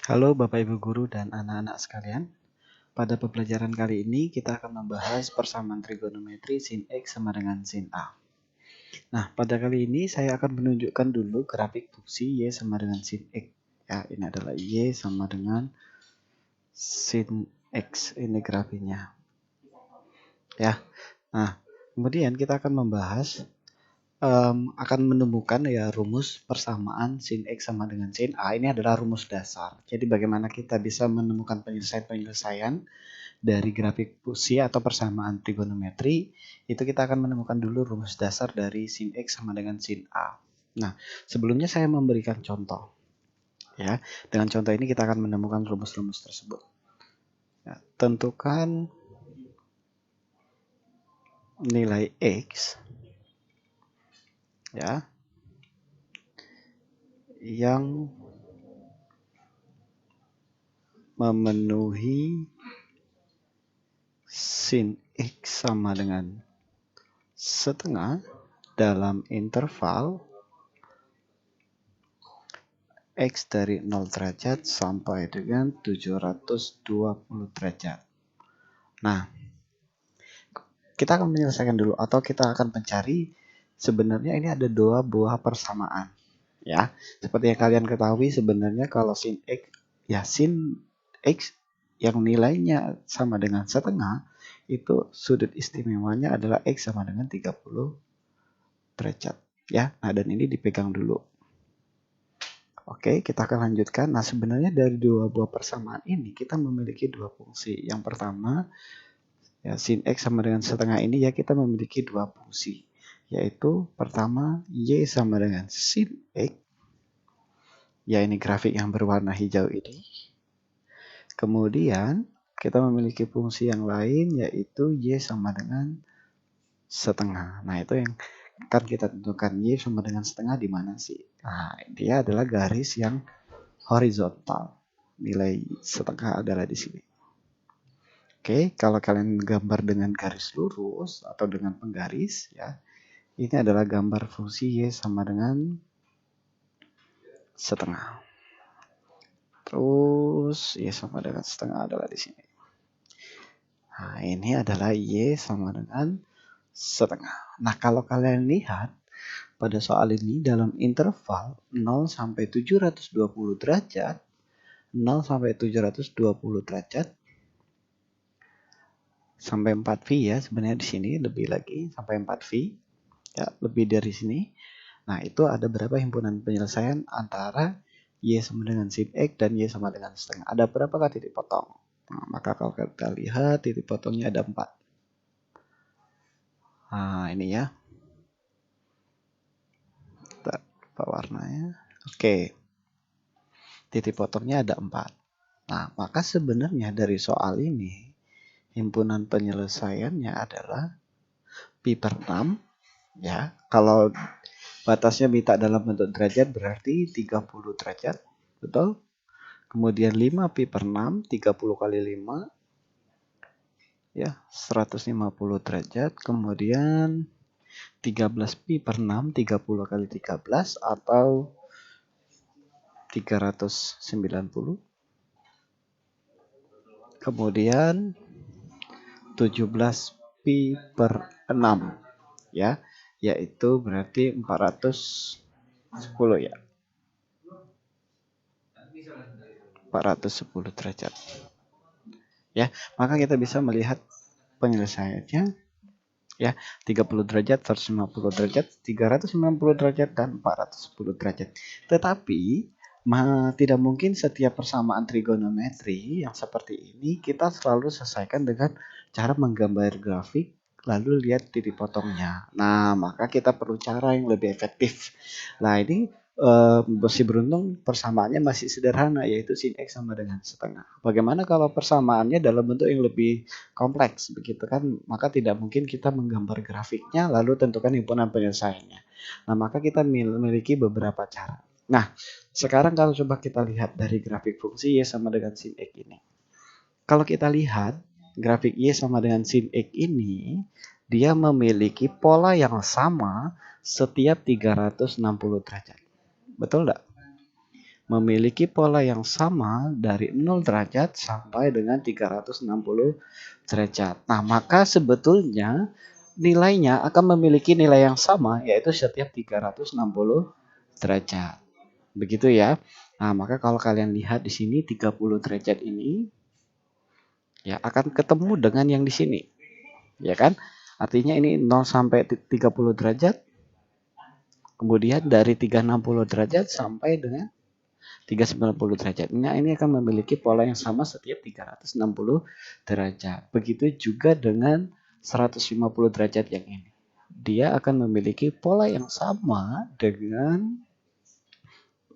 Halo Bapak Ibu Guru dan anak-anak sekalian. Pada pembelajaran kali ini kita akan membahas persamaan trigonometri sin X sama dengan sin A. Nah, pada kali ini saya akan menunjukkan dulu grafik fungsi Y sama dengan sin X. Ya, ini adalah Y sama dengan sin X. Ini grafiknya. Ya. Nah, kemudian kita akan membahas akan menemukan ya rumus persamaan sin X sama dengan sin A. Ini adalah rumus dasar. Jadi bagaimana kita bisa menemukan penyelesaian dari grafik fungsi atau persamaan trigonometri, itu kita akan menemukan dulu rumus dasar dari sin X sama dengan sin A. Nah, sebelumnya saya memberikan contoh. Ya, dengan contoh ini kita akan menemukan rumus-rumus tersebut. Ya, tentukan nilai X ya yang memenuhi sin X sama dengan setengah dalam interval X dari 0 derajat sampai dengan 720 derajat. Nah, kita akan menyelesaikan dulu atau kita akan mencari sebenarnya ini ada dua buah persamaan. Ya, seperti yang kalian ketahui sebenarnya kalau sin X, ya sin X yang nilainya sama dengan setengah, itu sudut istimewanya adalah X sama dengan 30 derajat. Ya, nah dan ini dipegang dulu. Oke, kita akan lanjutkan. Nah, sebenarnya dari dua buah persamaan ini kita memiliki dua fungsi. Yang pertama, ya sin X sama dengan setengah ini ya kita memiliki dua fungsi. Yaitu pertama, Y sama dengan sin X. Ya ini grafik yang berwarna hijau ini. Kemudian, kita memiliki fungsi yang lain yaitu Y sama dengan setengah. Nah, itu yang akan kita tentukan Y sama dengan setengah di mana sih? Nah, dia adalah garis yang horizontal. Nilai setengah adalah di sini. Oke, kalau kalian gambar dengan garis lurus atau dengan penggaris, ya, ini adalah gambar fungsi Y sama dengan setengah. Terus Y sama dengan setengah adalah di sini. Nah, ini adalah Y sama dengan setengah. Nah, kalau kalian lihat pada soal ini dalam interval 0 sampai 720 derajat, 0 sampai 720 derajat, sampai 4V ya sebenarnya di sini lebih lagi sampai 4V ya lebih dari sini. Nah itu ada berapa himpunan penyelesaian antara Y sama dengan sin X dan Y sama dengan setengah. Ada berapakah titik potong? Nah, maka kalau kita lihat titik potongnya ada 4. Nah ini ya. Kita lupa warnanya. Oke. Titik potongnya ada 4. Nah maka sebenarnya dari soal ini himpunan penyelesaiannya adalah pi per 6 ya. Kalau batasnya minta dalam bentuk derajat berarti 30 derajat. Betul? Kemudian 5 pi per 6, 30 kali 5. Ya, 150 derajat. Kemudian 13 pi per 6, 30 kali 13 atau 390. Kemudian 17 pi per 6. Ya, yaitu berarti 410 ya. 410 derajat. Ya, maka kita bisa melihat penyelesaiannya ya 30 derajat, 150 derajat, 390 derajat dan 410 derajat. Tetapi tidak mungkin setiap persamaan trigonometri yang seperti ini kita selalu selesaikan dengan cara menggambar grafik lalu lihat titik potongnya. Nah, maka kita perlu cara yang lebih efektif. Nah, ini masih beruntung persamaannya masih sederhana yaitu sin X sama dengan setengah. Bagaimana kalau persamaannya dalam bentuk yang lebih kompleks begitu kan? Maka tidak mungkin kita menggambar grafiknya lalu tentukan himpunan penyelesaiannya. Nah, maka kita memiliki beberapa cara. Nah, sekarang kalau coba kita lihat dari grafik fungsi Y sama dengan sin X ini. Kalau kita lihat grafik Y sama dengan sin X ini, dia memiliki pola yang sama setiap 360 derajat. Betul enggak? memiliki pola yang sama dari 0 derajat sampai dengan 360 derajat. Nah, maka sebetulnya nilainya akan memiliki nilai yang sama, yaitu setiap 360 derajat. Begitu ya. Nah, maka kalau kalian lihat di sini 30 derajat ini ya akan ketemu dengan yang di sini. Ya kan? Artinya ini 0 sampai 30 derajat. Kemudian dari 360 derajat sampai dengan 390 derajat. Nah, ini akan memiliki pola yang sama setiap 360 derajat. Begitu juga dengan 150 derajat yang ini. Dia akan memiliki pola yang sama dengan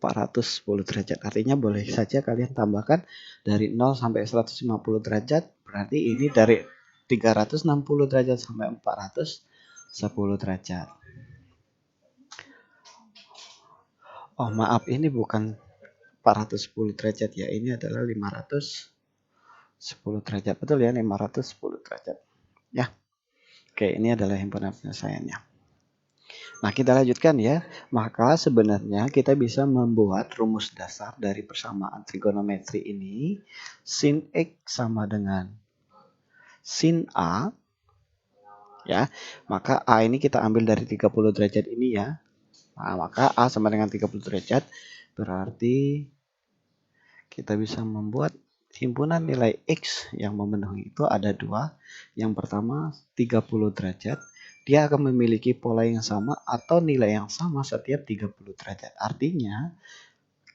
410 derajat. Artinya boleh saja kalian tambahkan dari 0 sampai 150 derajat. Berarti ini dari 360 derajat sampai 410 derajat. Oh, maaf, ini bukan 410 derajat ya. Ini adalah 510 derajat. Betul ya, 510 derajat. Ya. Oke, ini adalah himpunan penyelesaiannya. Nah, kita lanjutkan ya. Maka sebenarnya kita bisa membuat rumus dasar dari persamaan trigonometri ini. Sin X sama dengan sin A. Ya, maka A ini kita ambil dari 30 derajat ini ya. Nah, maka A sama dengan 30 derajat. Berarti kita bisa membuat himpunan nilai X yang memenuhi itu ada dua. Yang pertama 30 derajat. Dia akan memiliki pola yang sama atau nilai yang sama setiap 30 derajat. Artinya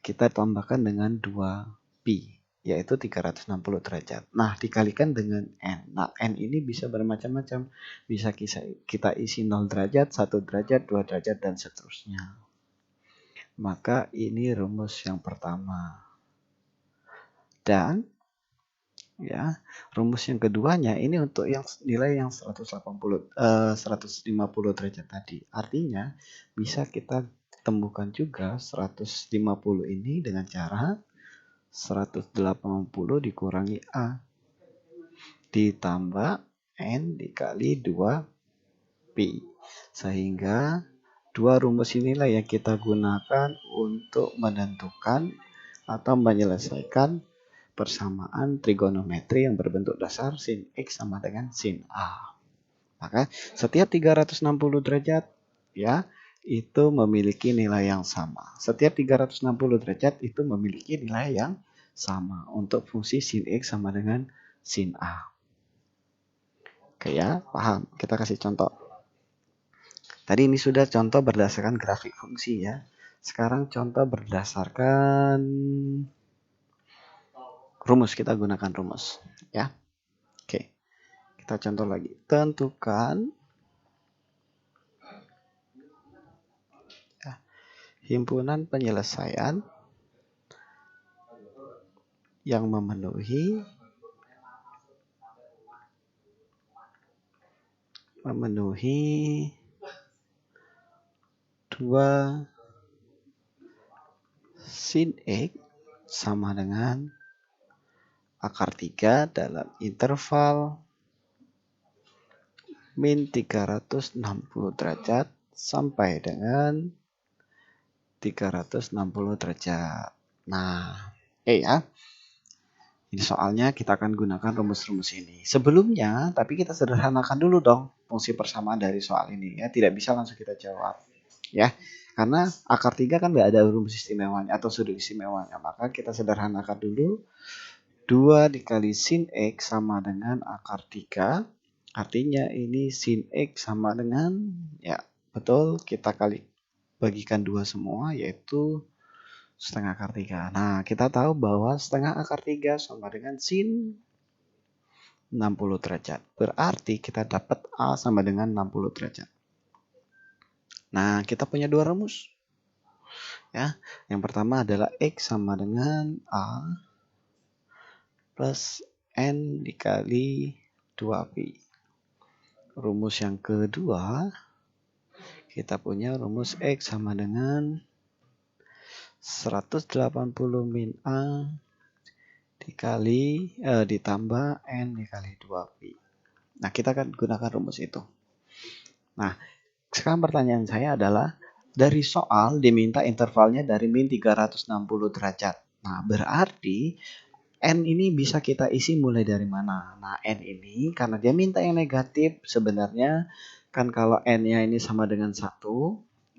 kita tambahkan dengan 2pi. Yaitu 360 derajat. Nah, dikalikan dengan N. Nah, N ini bisa bermacam-macam. Bisa kita isi 0 derajat, 1 derajat, 2 derajat, dan seterusnya. Maka ini rumus yang pertama. Dan ya, rumus yang keduanya ini untuk yang nilai yang 150 derajat tadi. Artinya bisa kita temukan juga 150 ini dengan cara 180 dikurangi A ditambah N dikali 2pi. Sehingga dua rumus inilah yang kita gunakan untuk menentukan atau menyelesaikan persamaan trigonometri yang berbentuk dasar sin X sama dengan sin A. Maka setiap 360 derajat ya itu memiliki nilai yang sama. Setiap 360 derajat itu memiliki nilai yang sama untuk fungsi sin X sama dengan sin A. Oke ya, paham? Kita kasih contoh. Tadi ini sudah contoh berdasarkan grafik fungsi ya. Sekarang contoh berdasarkan rumus. Kita gunakan rumus ya. Oke. Kita contoh lagi. Tentukan ya, himpunan penyelesaian yang memenuhi dua sin X sama dengan akar 3 dalam interval min 360 derajat sampai dengan 360 derajat. Nah, ya. Ini soalnya kita akan gunakan rumus-rumus ini. Sebelumnya, tapi kita sederhanakan dulu dong fungsi persamaan dari soal ini ya. Tidak bisa langsung kita jawab. Ya, karena akar 3 kan nggak ada rumus istimewanya atau sudut istimewanya. Maka kita sederhanakan dulu. 2 dikali sin X sama dengan akar 3. Artinya ini sin X sama dengan, ya betul, kita bagikan 2 semua, yaitu setengah akar 3. Nah, kita tahu bahwa setengah akar 3 sama dengan sin 60 derajat. Berarti kita dapat A sama dengan 60 derajat. Nah, kita punya dua rumus. Ya, yang pertama adalah X sama dengan A plus N dikali 2pi. Rumus yang kedua, kita punya rumus X sama dengan 180 min A dikali ditambah N dikali 2pi. Nah, kita akan gunakan rumus itu. Nah, sekarang pertanyaan saya adalah Dari soal diminta intervalnya dari min 360 derajat. Nah, berarti N ini bisa kita isi mulai dari mana? Nah, N ini karena dia minta yang negatif, sebenarnya kan kalau N-nya ini sama dengan 1,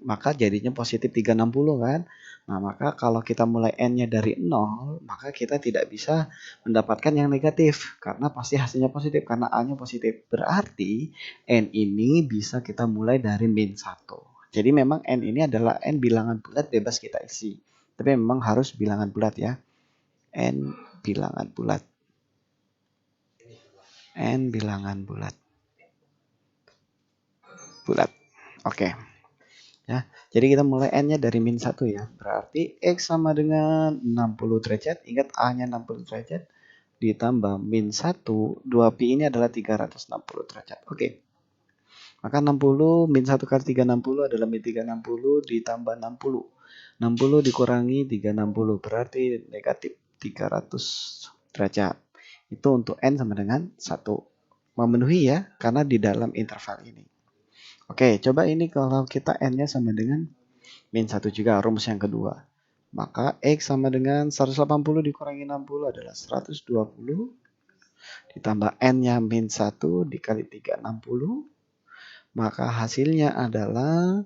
maka jadinya positif 360 kan? Nah, maka kalau kita mulai N-nya dari 0, maka kita tidak bisa mendapatkan yang negatif, karena pasti hasilnya positif, karena A-nya positif. Berarti N ini bisa kita mulai dari min 1. Jadi memang N ini adalah N bilangan bulat bebas kita isi. Tapi memang harus bilangan bulat ya. N bilangan bulat. N bilangan bulat. Bulat. Oke. Ya. Jadi kita mulai N-nya dari min 1 ya. Berarti X sama dengan 60 derajat. Ingat A-nya 60 derajat. Ditambah min 1. 2pi ini adalah 360 derajat. Oke. Maka 60 min 1 kali 360 adalah min 360 ditambah 60. 60 dikurangi 360 berarti negatif 300 derajat. Itu untuk N sama dengan 1. Memenuhi ya, karena di dalam interval ini. Oke, coba ini kalau kita N-nya sama dengan min 1 juga, rumus yang kedua. Maka X sama dengan 180 dikurangi 60 adalah 120. Ditambah N-nya min 1 dikali 360. Maka hasilnya adalah,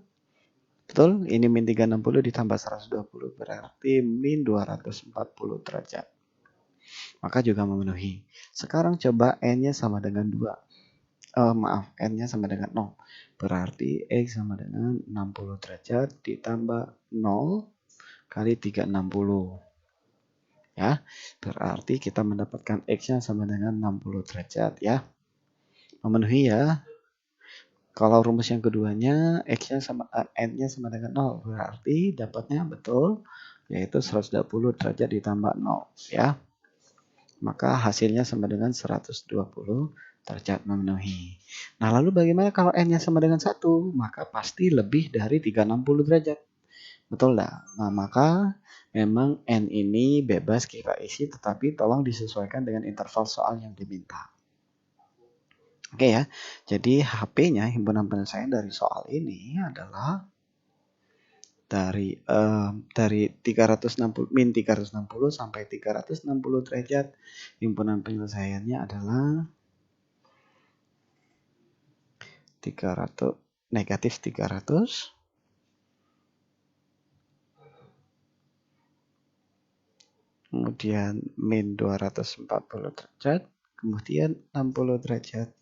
betul, ini min 360 ditambah 120 berarti min 240 derajat. Maka juga memenuhi. Sekarang coba N-nya sama dengan 2. N-nya sama dengan 0. Berarti X sama dengan 60 derajat ditambah 0 kali 360. Ya, berarti kita mendapatkan X-nya sama dengan 60 derajat ya. Memenuhi ya. Kalau rumus yang keduanya X-nya sama N-nya sama dengan 0, berarti dapatnya betul yaitu 120 derajat ditambah 0 ya. Maka hasilnya sama dengan 120 derajat memenuhi. Nah, lalu bagaimana kalau N-nya sama dengan 1? Maka pasti lebih dari 360 derajat. Betul enggak? Nah, maka memang N ini bebas kita isi, tetapi tolong disesuaikan dengan interval soal yang diminta. Oke ya, jadi HP-nya himpunan penyelesaian dari soal ini adalah dari 360 min 360 sampai 360 derajat. Himpunan penyelesaiannya adalah 300 negatif 300 kemudian min 240 derajat, kemudian 60 derajat,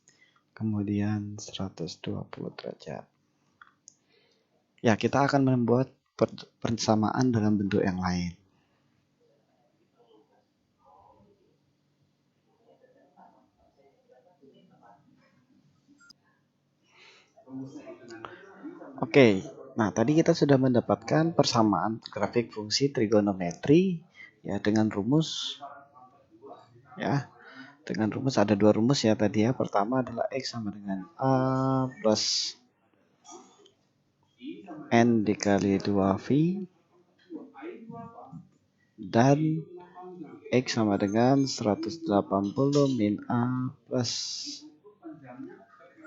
kemudian 120 derajat. Ya, kita akan membuat persamaan dalam bentuk yang lain. Oke, nah tadi kita sudah mendapatkan persamaan grafik fungsi trigonometri ya dengan rumus ya. Dengan rumus ada dua rumus ya tadi ya. Pertama adalah X sama dengan A plus N dikali 2V dan X sama dengan 180 min A plus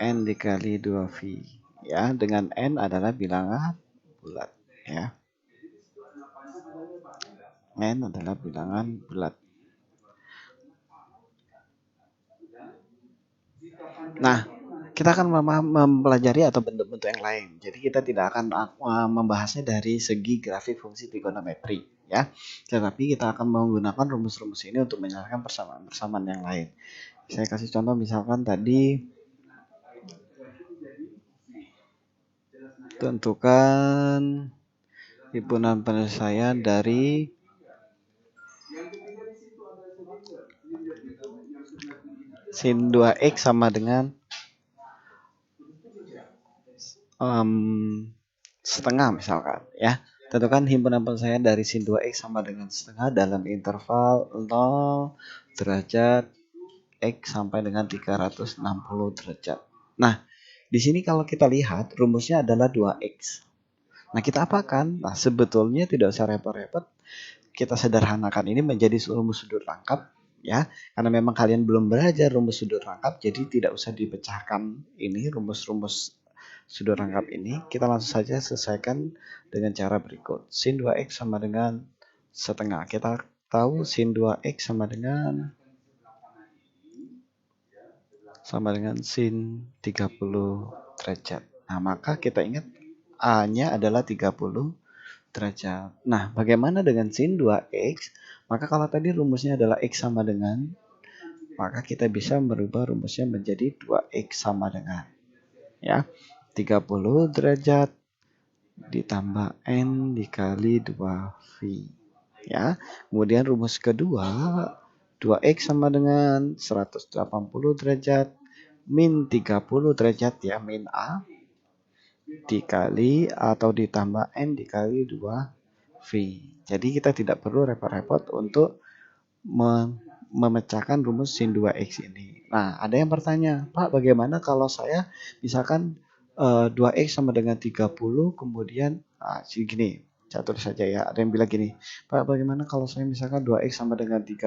N dikali 2V ya, dengan N adalah bilangan bulat ya. N adalah bilangan bulat. Nah, kita akan mempelajari atau bentuk-bentuk yang lain. Jadi kita tidak akan membahasnya dari segi grafik fungsi trigonometri ya. Tetapi kita akan menggunakan rumus-rumus ini untuk menyelesaikan persamaan-persamaan yang lain. Saya kasih contoh misalkan tadi tentukan himpunan penyelesaian dari sin 2x sama dengan setengah misalkan ya. Tentukan himpunan penyelesaian dari sin 2x sama dengan setengah dalam interval 0 derajat x sampai dengan 360 derajat. Nah, di sini kalau kita lihat rumusnya adalah 2x. Nah, kita apakan? Nah, sebetulnya tidak usah repot-repot. Kita sederhanakan ini menjadi rumus sudut rangkap ya. Karena memang kalian belum belajar rumus sudut rangkap, jadi tidak usah dipecahkan ini rumus-rumus sudut rangkap ini, kita langsung saja selesaikan dengan cara berikut. Sin 2x sama dengan setengah. Kita tahu sin 2x sama dengan sin 30 derajat. Nah, maka kita ingat A-nya adalah 30 derajat. Nah, bagaimana dengan sin 2x? Maka kalau tadi rumusnya adalah x sama dengan, maka kita bisa merubah rumusnya menjadi 2x sama dengan, ya, 30 derajat ditambah n dikali 2V. Ya, kemudian rumus kedua, 2x sama dengan 180 derajat min 30 derajat, ya, min A dikali atau ditambah n dikali 2V. Jadi kita tidak perlu repot-repot untuk memecahkan rumus sin 2x ini. Nah, ada yang bertanya, Pak, bagaimana kalau saya misalkan 2x sama dengan 30, kemudian gini, saya tulis saja ya. Ada yang bilang gini, Pak, bagaimana kalau saya misalkan 2x sama dengan 30,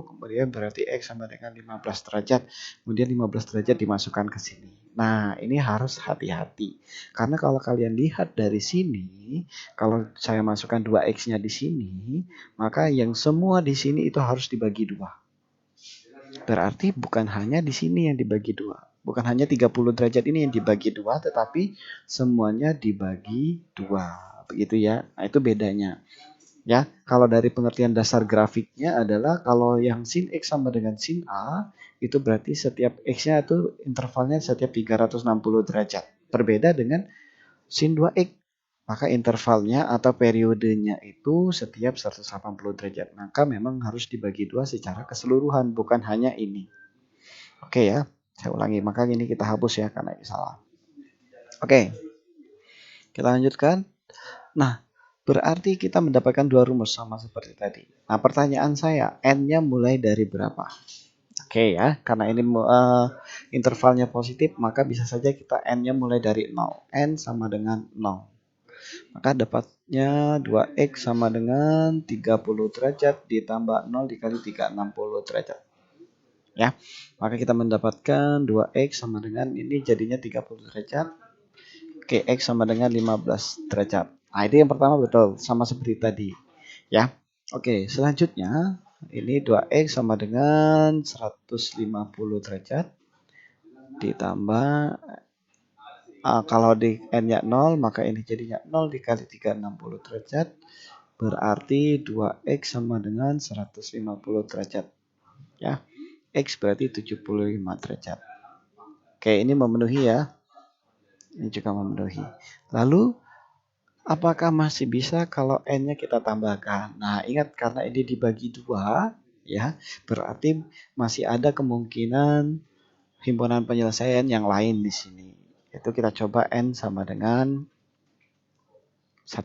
kemudian berarti x sama dengan 15 derajat, kemudian 15 derajat dimasukkan ke sini. Nah, ini harus hati-hati. Karena kalau kalian lihat dari sini, kalau saya masukkan 2x-nya di sini, maka yang semua di sini itu harus dibagi dua. Berarti bukan hanya di sini yang dibagi dua. Bukan hanya 30 derajat ini yang dibagi dua, tetapi semuanya dibagi dua. Begitu ya. Nah, itu bedanya. Ya, kalau dari pengertian dasar grafiknya adalah kalau yang sin x sama dengan sin A, itu berarti setiap x-nya itu intervalnya setiap 360 derajat. Berbeda dengan sin 2x. Maka intervalnya atau periodenya itu setiap 180 derajat. Maka memang harus dibagi dua secara keseluruhan, bukan hanya ini. Oke ya, saya ulangi. Maka ini kita hapus ya karena ini salah. Oke, kita lanjutkan. Nah, berarti kita mendapatkan dua rumus sama seperti tadi. Nah, pertanyaan saya, n-nya mulai dari berapa? Oke ya, karena ini intervalnya positif, maka bisa saja kita n-nya mulai dari 0. N sama dengan 0. Maka dapatnya 2x sama dengan 30 derajat ditambah 0 dikali 360 derajat. Ya, maka kita mendapatkan 2x sama dengan ini jadinya 30 derajat. Oke, x sama dengan 15 derajat. Nah, itu yang pertama betul, sama seperti tadi. Ya, oke, selanjutnya ini 2x sama dengan 150 derajat ditambah kalau di n-nya 0, maka ini jadinya 0 dikali 360 derajat, berarti 2x sama dengan 150 derajat. Ya, x berarti 75 derajat. Oke, ini memenuhi ya. Ini juga memenuhi. Lalu, apakah masih bisa kalau n-nya kita tambahkan? Nah, ingat karena ini dibagi dua, ya, berarti masih ada kemungkinan himpunan penyelesaian yang lain di sini. Itu kita coba n sama dengan 1.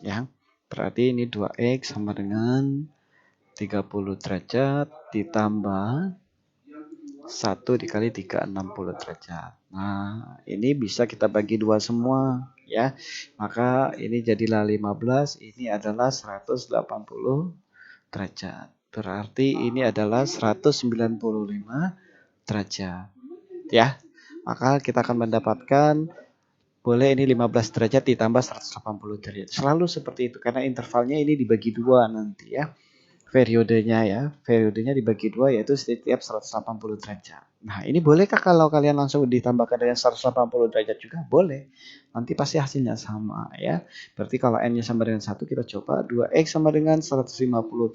Ya, berarti ini 2x sama dengan 30 derajat ditambah 1 dikali 360 derajat. Nah, ini bisa kita bagi dua semua, ya. Maka ini jadilah 15, ini adalah 180 derajat. Berarti ini adalah 195 derajat. Ya. Maka kita akan mendapatkan boleh ini 15 derajat ditambah 180 derajat. Selalu seperti itu karena intervalnya ini dibagi dua nanti ya. Periodenya dibagi dua yaitu setiap 180 derajat. Nah, ini bolehkah kalau kalian langsung ditambahkan dengan 180 derajat juga? Boleh. Nanti pasti hasilnya sama ya. Berarti kalau n-nya sama dengan 1, kita coba 2x sama dengan 150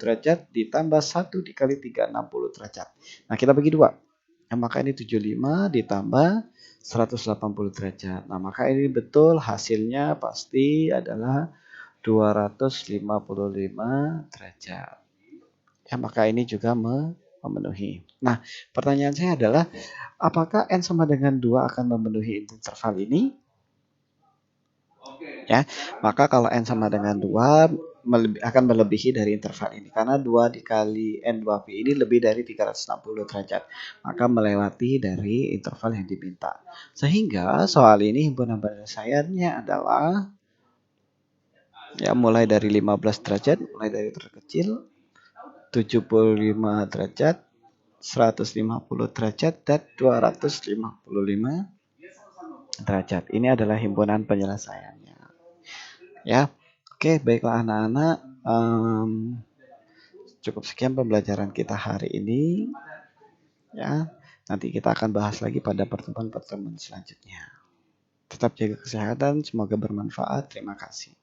derajat ditambah 1 dikali 360 derajat. Nah, kita bagi dua. Nah, maka ini 75 ditambah 180 derajat. Nah, maka ini betul hasilnya pasti adalah 255 derajat. Ya, maka ini juga memenuhi. Nah, pertanyaan saya adalah, apakah n sama dengan 2 akan memenuhi interval ini? Ya, maka kalau n sama dengan 2 akan melebihi dari interval ini. Karena 2 dikali n2p ini lebih dari 360 derajat. Maka melewati dari interval yang diminta. Sehingga soal ini himpunan penyelesaiannya adalah ya mulai dari 15 derajat, mulai dari terkecil 75 derajat, 150 derajat, dan 255 derajat. Ini adalah himpunan penyelesaiannya. Ya, oke, baiklah anak-anak. Cukup sekian pembelajaran kita hari ini. Ya, nanti kita akan bahas lagi pada pertemuan-pertemuan selanjutnya. Tetap jaga kesehatan, semoga bermanfaat. Terima kasih.